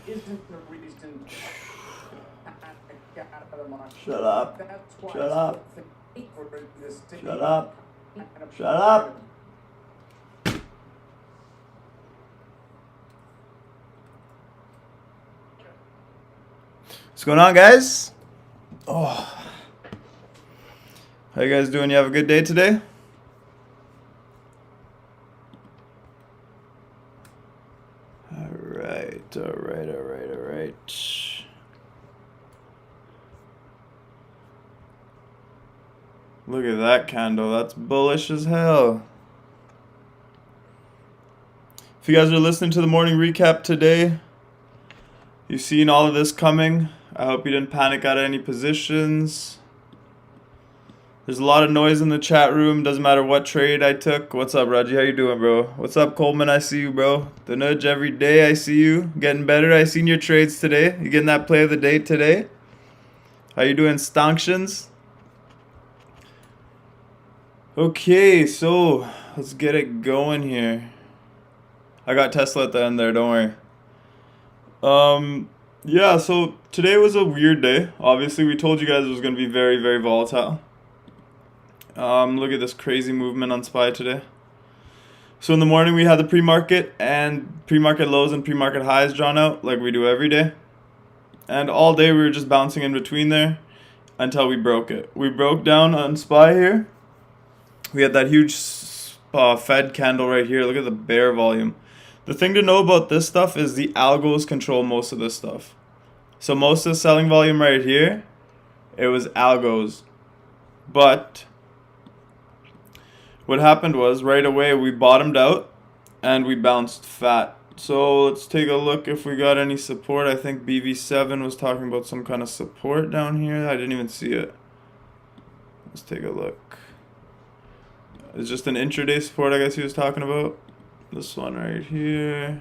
isn't a reason to panic out of the market. Shut up. That's why Shut up. for this Shut up. Shut up. What's going on, guys? Oh, how you guys doing? You have a good day today? All right. Look at that candle. That's bullish as hell. If you guys are listening to the morning recap today, you've seen all of this coming. I hope you didn't panic out of any positions. There's a lot of noise in the chat room. Doesn't matter what trade I took. What's up, Raji? How you doing, bro? What's up, Coleman? I see you, bro. The nudge every day. I see you. Getting better. I seen your trades today. You getting that play of the day today? How you doing, Stonctions? Okay, so let's get it going here. I got Tesla at the end there. Don't worry. Yeah. So today was a weird day. Obviously, we told you guys it was gonna be very, very volatile. Look at this crazy movement on SPY today. So in the morning we had the pre-market and pre-market lows and pre-market highs drawn out like we do every day. And all day we were just bouncing in between there until we broke it. We broke down on SPY here. We had that huge Fed candle right here. Look at the bear volume. The thing to know about this stuff is the algos control most of this stuff. So most of the selling volume right here, it was algos. But what happened was right away we bottomed out and we bounced fat. So let's take a look if we got any support. I think BV7 was talking about some kind of support down here. I didn't even see it. Let's take a look. It's just an intraday support I guess he was talking about. This one right here.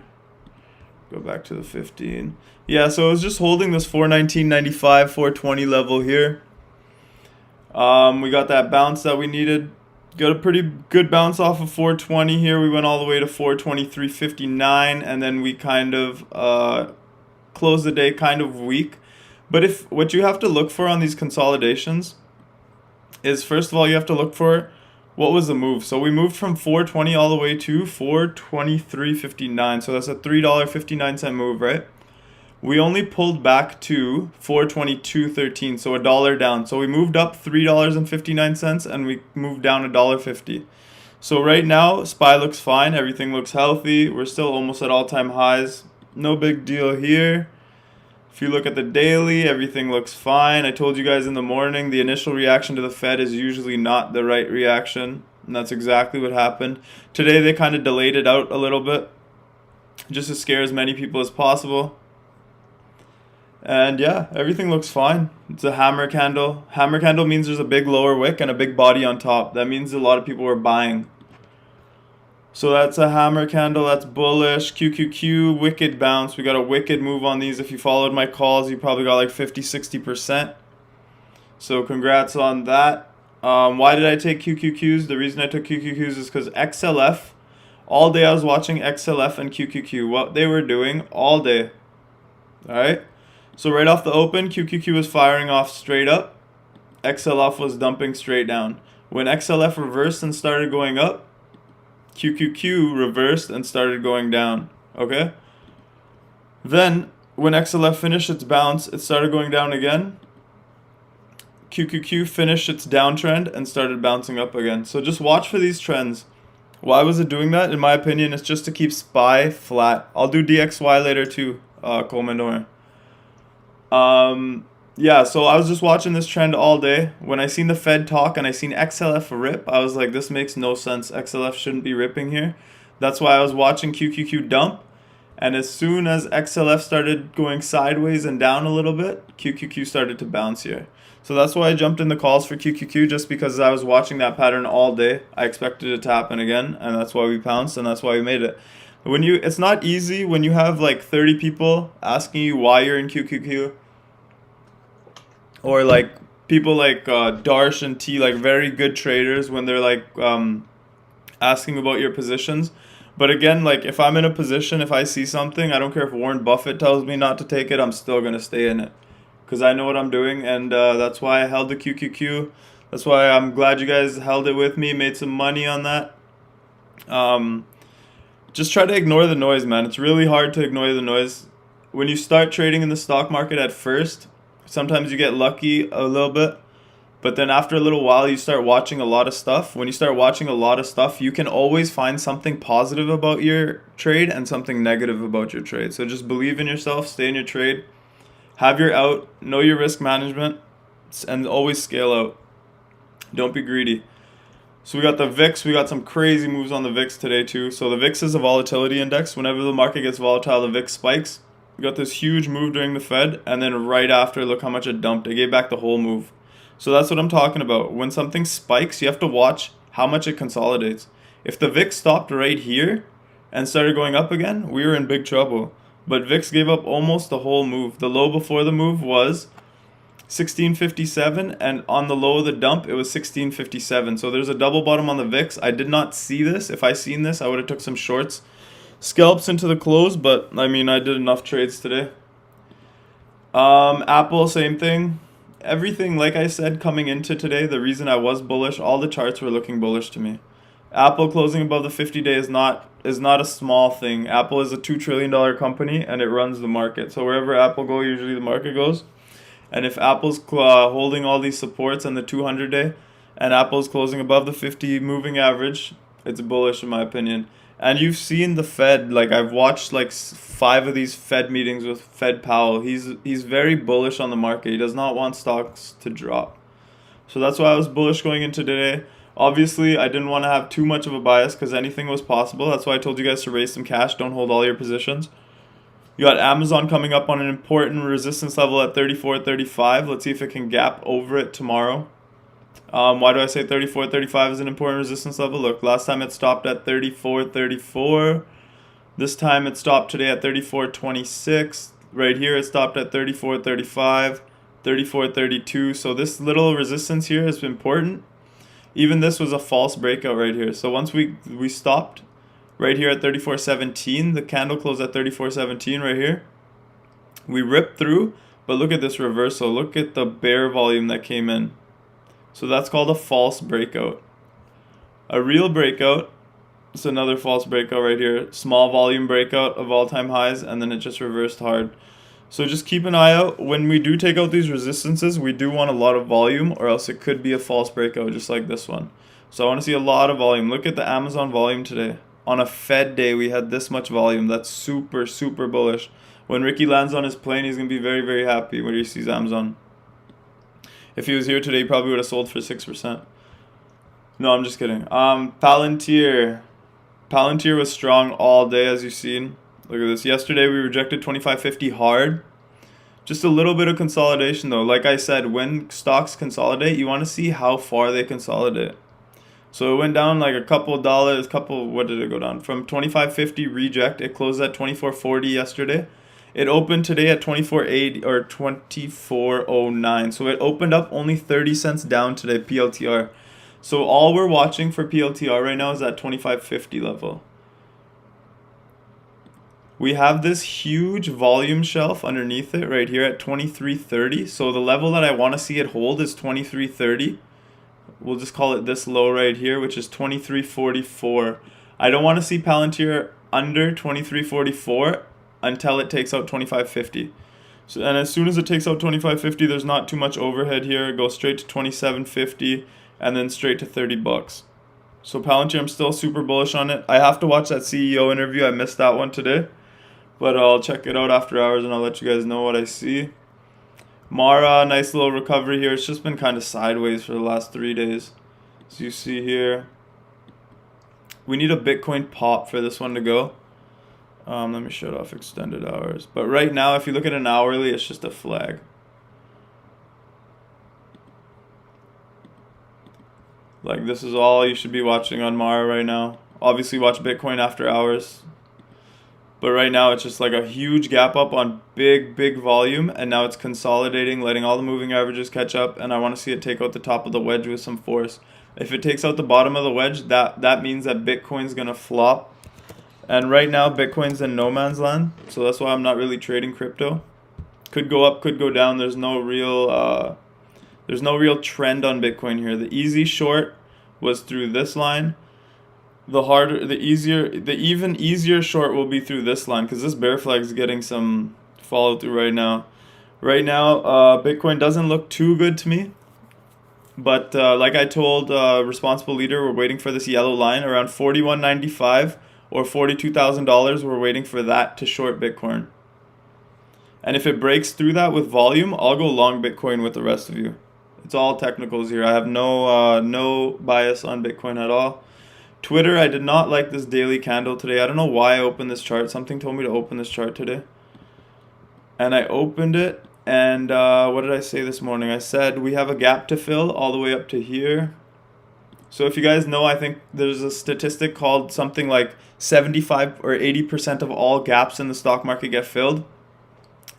Go back to the 15. Yeah, so it was just holding this 419.95, 420 level here. We got that bounce that we needed. Got a pretty good bounce off of 420 here. We went all the way to 423.59, and then we kind of closed the day kind of weak. But if what you have to look for on these consolidations is, first of all, you have to look for what was the move. So we moved from 420 all the way to 423.59. So that's a $3.59 move, right? We only pulled back to 422.13, so $1 down. So we moved up $3.59 and we moved down $1.50. So right now, SPY looks fine. Everything looks healthy. We're still almost at all-time highs. No big deal here. If you look at the daily, everything looks fine. I told you guys in the morning, the initial reaction to the Fed is usually not the right reaction. And that's exactly what happened. Today, they kind of delayed it out a little bit, just to scare as many people as possible. And yeah, everything looks fine. It's a hammer candle. Hammer candle means there's a big lower wick and a big body on top. That means a lot of people were buying. So that's a hammer candle. That's bullish. QQQ, wicked bounce. We got a wicked move on these. If you followed my calls, you probably got like 50-60%. So congrats on that. Why did I take QQQs? The reason I took QQQs is because XLF, all day I was watching XLF and QQQ. What they were doing all day. Alright? So right off the open, QQQ was firing off straight up. XLF was dumping straight down. When XLF reversed and started going up, QQQ reversed and started going down. Okay? Then, when XLF finished its bounce, it started going down again. QQQ finished its downtrend and started bouncing up again. So just watch for these trends. Why was it doing that? In my opinion, it's just to keep SPY flat. I'll do DXY later too, Coleman. Yeah, so I was just watching this trend all day. When I seen the Fed talk and I seen XLF rip, I was like, this makes no sense. XLF shouldn't be ripping here. That's why I was watching QQQ dump. And as soon as XLF started going sideways and down a little bit, QQQ started to bounce here. So that's why I jumped in the calls for QQQ, just because I was watching that pattern all day. I expected it to happen again, and that's why we pounced, and that's why we made it. It's not easy when you have like 30 people asking you why you're in QQQ. Or like people like Darsh and T, like very good traders, when they're like asking about your positions. But again, like if I'm in a position, if I see something, I don't care if Warren Buffett tells me not to take it, I'm still gonna stay in it because I know what I'm doing, and that's why I held the QQQ. That's why I'm glad you guys held it with me, made some money on that. Just try to ignore the noise, man. It's really hard to ignore the noise. When you start trading in the stock market at first, sometimes you get lucky a little bit, but then after a little while, you start watching a lot of stuff. When you start watching a lot of stuff, you can always find something positive about your trade and something negative about your trade. So just believe in yourself, stay in your trade, have your out, know your risk management, and always scale out. Don't be greedy. So we got the VIX. We got some crazy moves on the VIX today too. So the VIX is a volatility index. Whenever the market gets volatile, the VIX spikes. We got this huge move during the Fed, and then right after, look how much it dumped. It gave back the whole move. So that's what I'm talking about. When something spikes, you have to watch how much it consolidates. If the VIX stopped right here and started going up again, we were in big trouble. But VIX gave up almost the whole move. The low before the move was 1657, and on the low of the dump it was 1657. So there's a double bottom on the VIX. I did not see this. If I seen this, I would have took some shorts, scalps into the close, but I mean, I did enough trades today. Apple, same thing. Everything, like I said, coming into today, the reason I was bullish, all the charts were looking bullish to me. Apple closing above the 50-day is not a small thing. Apple is a $2 trillion company, and it runs the market. So wherever Apple go, usually the market goes. And if Apple's holding all these supports on the 200-day, and Apple's closing above the 50 moving average, it's bullish in my opinion. And you've seen the Fed, like I've watched like 5 of these Fed meetings with Fed Powell. He's very bullish on the market. He does not want stocks to drop. So that's why I was bullish going into today. Obviously, I didn't want to have too much of a bias because anything was possible. That's why I told you guys to raise some cash. Don't hold all your positions. You got Amazon coming up on an important resistance level at 34.35. Let's see if it can gap over it tomorrow. Why do I say 34.35 is an important resistance level? Look, last time it stopped at 34.34. This time it stopped today at 34.26. Right here it stopped at 34.35, 34.32. So this little resistance here is important. Even this was a false breakout right here. So once we stopped right here at 34.17, the candle closed at 34.17 right here. We ripped through, but look at this reversal. Look at the bear volume that came in. So that's called a false breakout. A real breakout is another false breakout right here. Small volume breakout of all-time highs, and then it just reversed hard. So just keep an eye out. When we do take out these resistances, we do want a lot of volume, or else it could be a false breakout just like this one. So I want to see a lot of volume. Look at the Amazon volume today. On a Fed day, we had this much volume. That's super, super bullish. When Ricky lands on his plane, he's going to be very, very happy when he sees Amazon. If he was here today, he probably would have sold for 6%. No, I'm just kidding. Palantir. Palantir was strong all day, as you've seen. Look at this. Yesterday, we rejected 25.50 hard. Just a little bit of consolidation, though. Like I said, when stocks consolidate, you want to see how far they consolidate. So it went down like a couple dollars, what did it go down? From 25.50 reject, it closed at 24.40 yesterday. It opened today at 24.80 or 24.09. So it opened up only 30 cents down today, PLTR. So all we're watching for PLTR right now is at 25.50 level. We have this huge volume shelf underneath it right here at 23.30. So the level that I want to see it hold is 23.30. We'll just call it this low right here, which is 23.44. I don't want to see Palantir under 23.44 until it takes out 25.50. So, and as soon as it takes out 25.50, there's not too much overhead here. It goes straight to 27.50 and then straight to $30. So Palantir, I'm still super bullish on it. I have to watch that CEO interview. I missed that one today, but I'll check it out after hours and I'll let you guys know what I see. Mara, nice little recovery here. It's just been kind of sideways for the last 3 days. As you see here, we need a Bitcoin pop for this one to go. Let me shut off extended hours. But right now, if you look at an hourly, it's just a flag. Like, this is all you should be watching on Mara right now. Obviously, watch Bitcoin after hours. But right now, it's just like a huge gap up on big, big volume. And now it's consolidating, letting all the moving averages catch up. And I want to see it take out the top of the wedge with some force. If it takes out the bottom of the wedge, that means that Bitcoin's going to flop And right now, Bitcoin's in no man's land, so that's why I'm not really trading crypto. Could go up, could go down. There's no real trend on Bitcoin here. The easy short was through this line. The even easier short will be through this line because this bear flag is getting some follow through right now. Right now, Bitcoin doesn't look too good to me. But like I told Responsible Leader, we're waiting for this yellow line around $41.95 or $42,000. We're waiting for that to short Bitcoin. And if it breaks through that with volume, I'll go long Bitcoin with the rest of you. It's all technicals here. I have no bias on Bitcoin at all. Twitter, I did not like this daily candle today. I don't know why I opened this chart. Something told me to open this chart today. And I opened it. And what did I say this morning? I said we have a gap to fill all the way up to here. So if you guys know, I think there's a statistic called something like 75 or 80% of all gaps in the stock market get filled.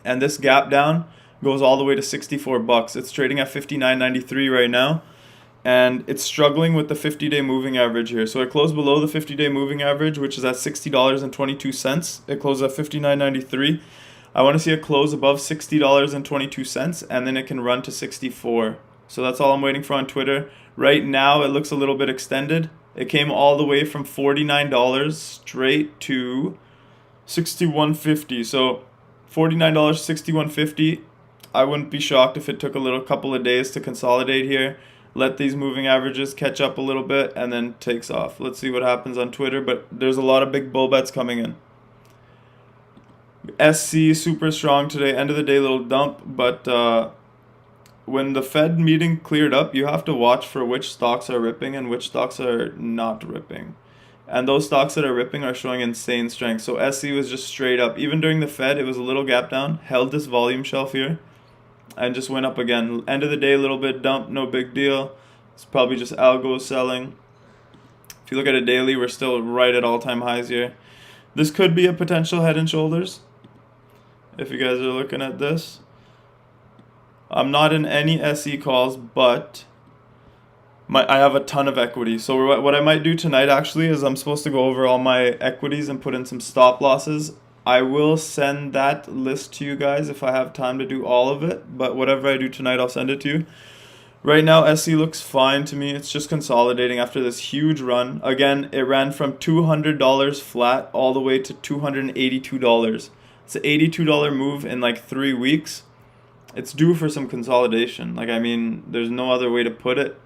And this gap down goes all the way to 64 bucks. It's trading at 59.93 right now. And it's struggling with the 50-day moving average here. So it closed below the 50-day moving average, which is at $60.22. It closed at 59.93. I want to see it close above $60.22, and then it can run to 64. So that's all I'm waiting for on Twitter. Right now, it looks a little bit extended. It came all the way from $49 straight to $61.50. So $49, $61.50. I wouldn't be shocked if it took a couple of days to consolidate here. Let these moving averages catch up a little bit and then takes off. Let's see what happens on Twitter, but there's a lot of big bull bets coming in. SC super strong today. End of the day, little dump, but when the Fed meeting cleared up, you have to watch for which stocks are ripping and which stocks are not ripping. And those stocks that are ripping are showing insane strength. So SC was just straight up. Even during the Fed, it was a little gap down, held this volume shelf here, and just went up again. End of the day, a little bit dump, no big deal. It's probably just algo selling. If you look at it daily, we're still right at all-time highs here. This could be a potential head and shoulders. If you guys are looking at this, I'm not in any SE calls, but I have a ton of equity. So what I might do tonight actually is I'm supposed to go over all my equities and put in some stop losses. I will send that list to you guys if I have time to do all of it, but whatever I do tonight, I'll send it to you. Right now, SE looks fine to me. It's just consolidating after this huge run. Again, it ran from $200 flat all the way to $282. It's an $82 move in like 3 weeks. It's due for some consolidation. Like, I mean, there's no other way to put it.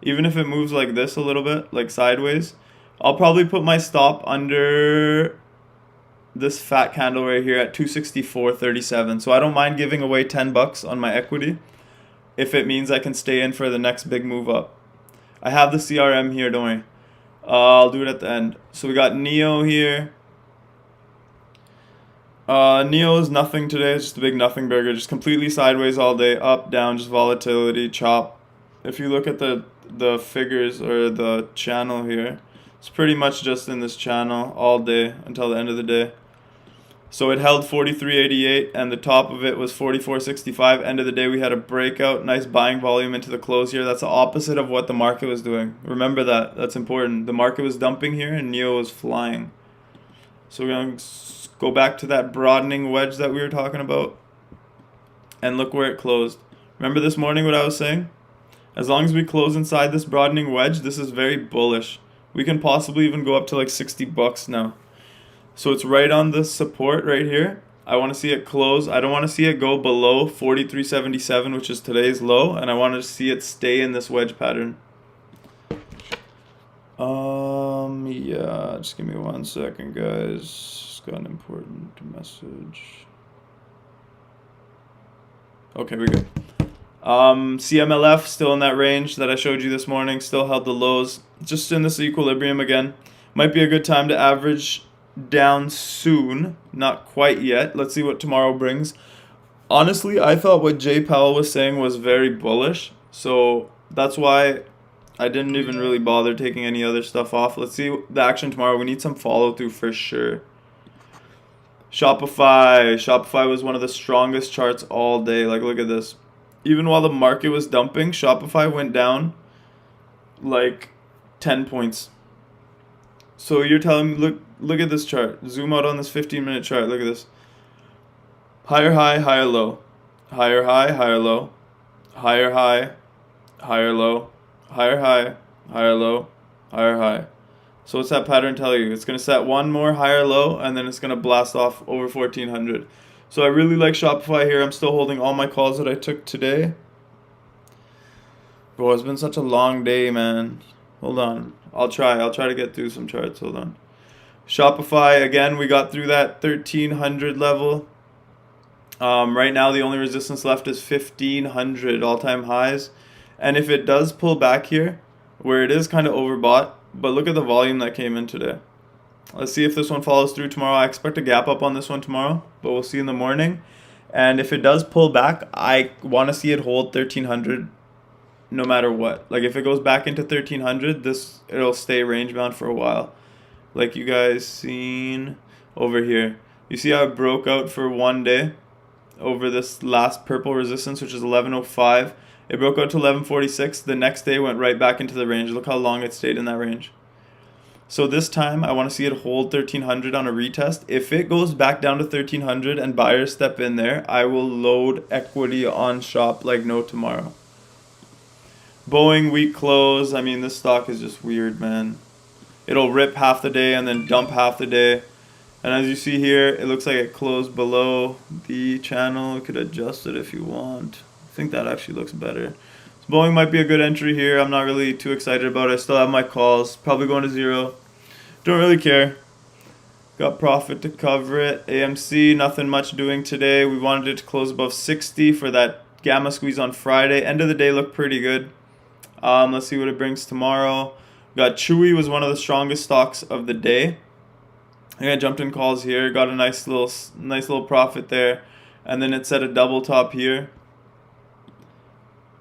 Even if it moves like this a little bit, like sideways, I'll probably put my stop under this fat candle right here at 264.37. So I don't mind giving away $10 on my equity if it means I can stay in for the next big move up. I have the CRM here, don't worry. I'll do it at the end. So we got NEO here. NEO is nothing today. It's just a big nothing burger. Just completely sideways all day. Up, down, just volatility, chop. If you look at the figures or the channel here, it's pretty much just in this channel all day until the end of the day. So it held 43.88 and the top of it was 44.65. End of the day we had a breakout, nice buying volume into the close here. That's the opposite of what the market was doing. Remember that. That's important. The market was dumping here and NEO was flying. So we're going to go back to that broadening wedge that we were talking about. And look where it closed. Remember this morning what I was saying? As long as we close inside this broadening wedge, this is very bullish. We can possibly even go up to like $60 now. So it's right on the support right here. I want to see it close. I don't want to see it go below 43.77, which is today's low, and I want to see it stay in this wedge pattern. Yeah, just give me 1 second, guys. Just got an important message. Okay, we're good. CMLF still in that range that I showed you this morning, still held the lows, just in this equilibrium again. Might be a good time to average down soon, not quite yet. Let's see what tomorrow brings. Honestly, I thought what Jay Powell was saying was very bullish, so that's why I didn't even really bother taking any other stuff off. Let's see the action tomorrow. We need some follow through for sure. Shopify was one of the strongest charts all day. Like, look at this. Even while the market was dumping, Shopify went down like 10 points. So you're telling me, look at this chart. Zoom out on this 15-minute chart. Look at this. Higher high, higher low. Higher high, higher low. Higher high, higher low. Higher high, higher low. Higher high. So what's that pattern tell you? It's going to set one more higher low, and then it's going to blast off over 1400. So I really like Shopify here. I'm still holding all my calls that I took today. Bro, it's been such a long day, man. Hold on. I'll try to get through some charts. Hold on. Shopify, again, we got through that 1300 level. Right now, the only resistance left is 1500 all-time highs. And if it does pull back here, where it is kind of overbought, but look at the volume that came in today. Let's see if this one follows through tomorrow. I expect a gap up on this one tomorrow, but we'll see in the morning. And if it does pull back, I want to see it hold 1300 no matter what. Like if it goes back into 1300, it'll stay range bound for a while. Like you guys seen over here. You see how it broke out for one day over this last purple resistance, which is 1105. It broke out to 1146. The next day went right back into the range. Look how long it stayed in that range. So this time I want to see it hold 1300 on a retest. If it goes back down to 1300 and buyers step in there, I will load equity on Shop like no tomorrow. Boeing week close. I mean, this stock is just weird, man. It'll rip half the day and then dump half the day. And as you see here, it looks like it closed below the channel. You could adjust it if you want. I think that actually looks better. So Boeing might be a good entry here. I'm not really too excited about it. I still have my calls. Probably going to zero. Don't really care. Got profit to cover it. AMC, nothing much doing today. We wanted it to close above 60 for that gamma squeeze on Friday. End of the day looked pretty good. Let's see what it brings tomorrow. Got Chewy, was one of the strongest stocks of the day. I jumped in calls here, got a nice little profit there, and then it set a double top here.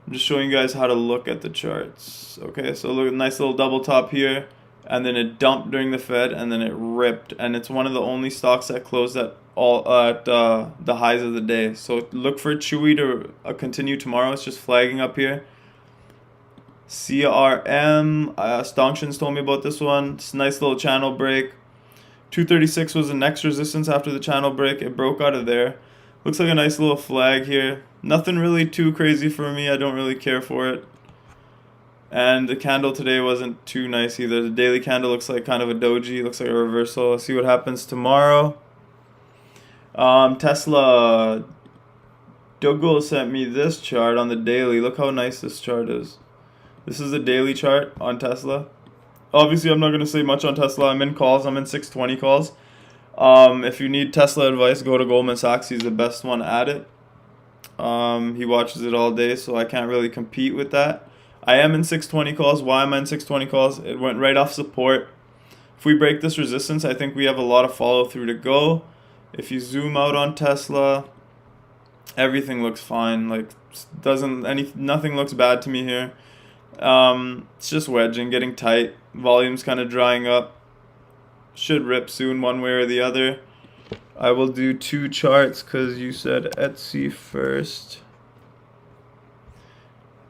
I'm just showing you guys how to look at the charts. Okay, so look, nice little double top here, and then it dumped during the Fed, and then it ripped, and it's one of the only stocks that closed at the highs of the day. So look for Chewy to continue tomorrow. It's just flagging up here. CRM, Stonkshan's told me about this one. It's a nice little channel break. 236 was the next resistance after the channel break. It broke out of there. Looks like a nice little flag here. Nothing really too crazy for me. I don't really care for it. And the candle today wasn't too nice either. The daily candle looks like kind of a doji. Looks like a reversal. Let's see what happens tomorrow. Tesla. Dougal sent me this chart on the daily. Look how nice this chart is. This is the daily chart on Tesla. Obviously, I'm not going to say much on Tesla. I'm in calls. I'm in 620 calls. If you need Tesla advice, go to Goldman Sachs. He's the best one at it. He watches it all day, so I can't really compete with that. I am in 620 calls. Why am I in 620 calls? It went right off support. If we break this resistance, I think we have a lot of follow through to go. If you zoom out on Tesla, everything looks fine. Like nothing looks bad to me here. It's just wedging, getting tight. Volume's kind of drying up. Should rip soon one way or the other. I will do two charts because you said Etsy first.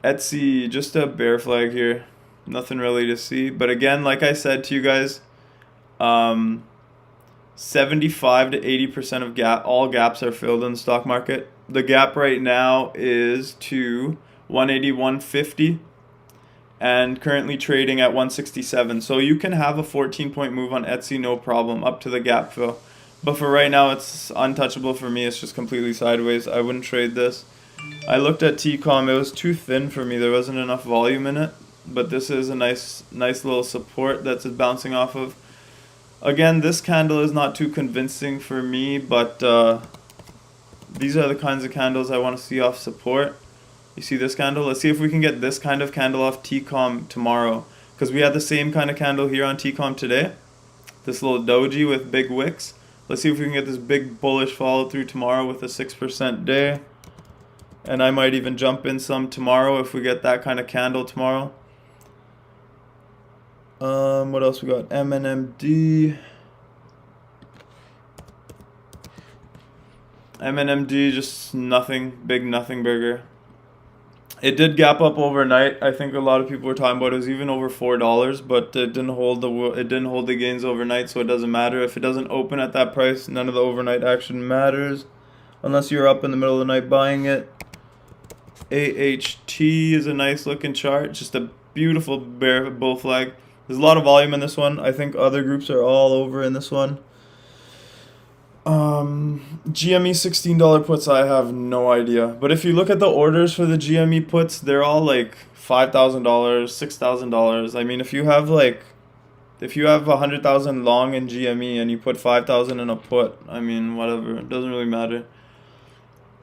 Etsy, just a bear flag here. Nothing really to see. But again, like I said to you guys, 75 to 80% of all gaps are filled in the stock market. The gap right now is to 180, 150. And currently trading at 167. So you can have a 14-point move on Etsy, no problem, up to the gap fill. But for right now, it's untouchable for me. It's just completely sideways. I wouldn't trade this. I looked at TCOM. It was too thin for me. There wasn't enough volume in it. But this is a nice little support that's bouncing off of. Again, this candle is not too convincing for me, but these are the kinds of candles I want to see off support. You see this candle? Let's see if we can get this kind of candle off TCOM tomorrow. Because we had the same kind of candle here on TCOM today. This little doji with big wicks. Let's see if we can get this big bullish follow through tomorrow with a 6% day. And I might even jump in some tomorrow if we get that kind of candle tomorrow. What else we got? MNMD. MNMD, just nothing, big nothing burger. It did gap up overnight. I think a lot of people were talking about it was even over $4, but it didn't hold the gains overnight, so it doesn't matter if it doesn't open at that price. None of the overnight action matters, unless you're up in the middle of the night buying it. AHT is a nice looking chart, just a beautiful bear bull flag. There's a lot of volume in this one. I think other groups are all over in this one. GME $16 puts, I have no idea. But if you look at the orders for the GME puts, they're all like $5,000, $6,000. I mean, if you have 100,000 long in GME and you put 5,000 in a put, I mean, whatever, it doesn't really matter.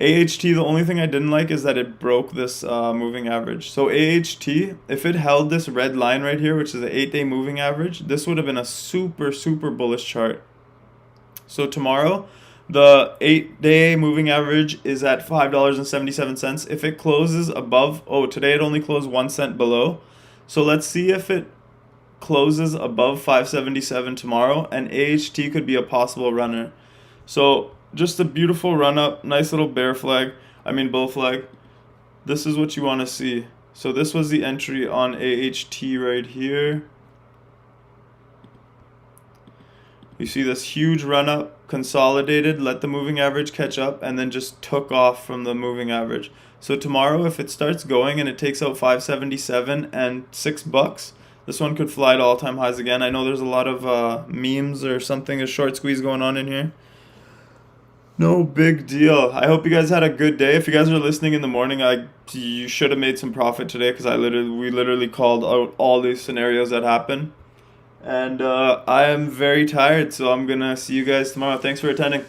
AHT, the only thing I didn't like is that it broke this moving average. So AHT, if it held this red line right here, which is the 8-day moving average, this would have been a super, super bullish chart. So tomorrow, the 8-day moving average is at $5.77. If it closes above, today it only closed 1 cent below. So let's see if it closes above 5.77 tomorrow, and AHT could be a possible runner. So just a beautiful run up, nice little bull flag. This is what you want to see. So this was the entry on AHT right here. You see this huge run up, consolidated, let the moving average catch up, and then just took off from the moving average. So tomorrow, if it starts going and it takes out 5.77 and $6, this one could fly to all-time highs again. I know there's a lot of memes or something, a short squeeze going on in here. No big deal. I hope you guys had a good day. If you guys are listening in the morning, you should have made some profit today, because we literally called out all these scenarios that happen. And I am very tired, so I'm gonna see you guys tomorrow. Thanks for attending.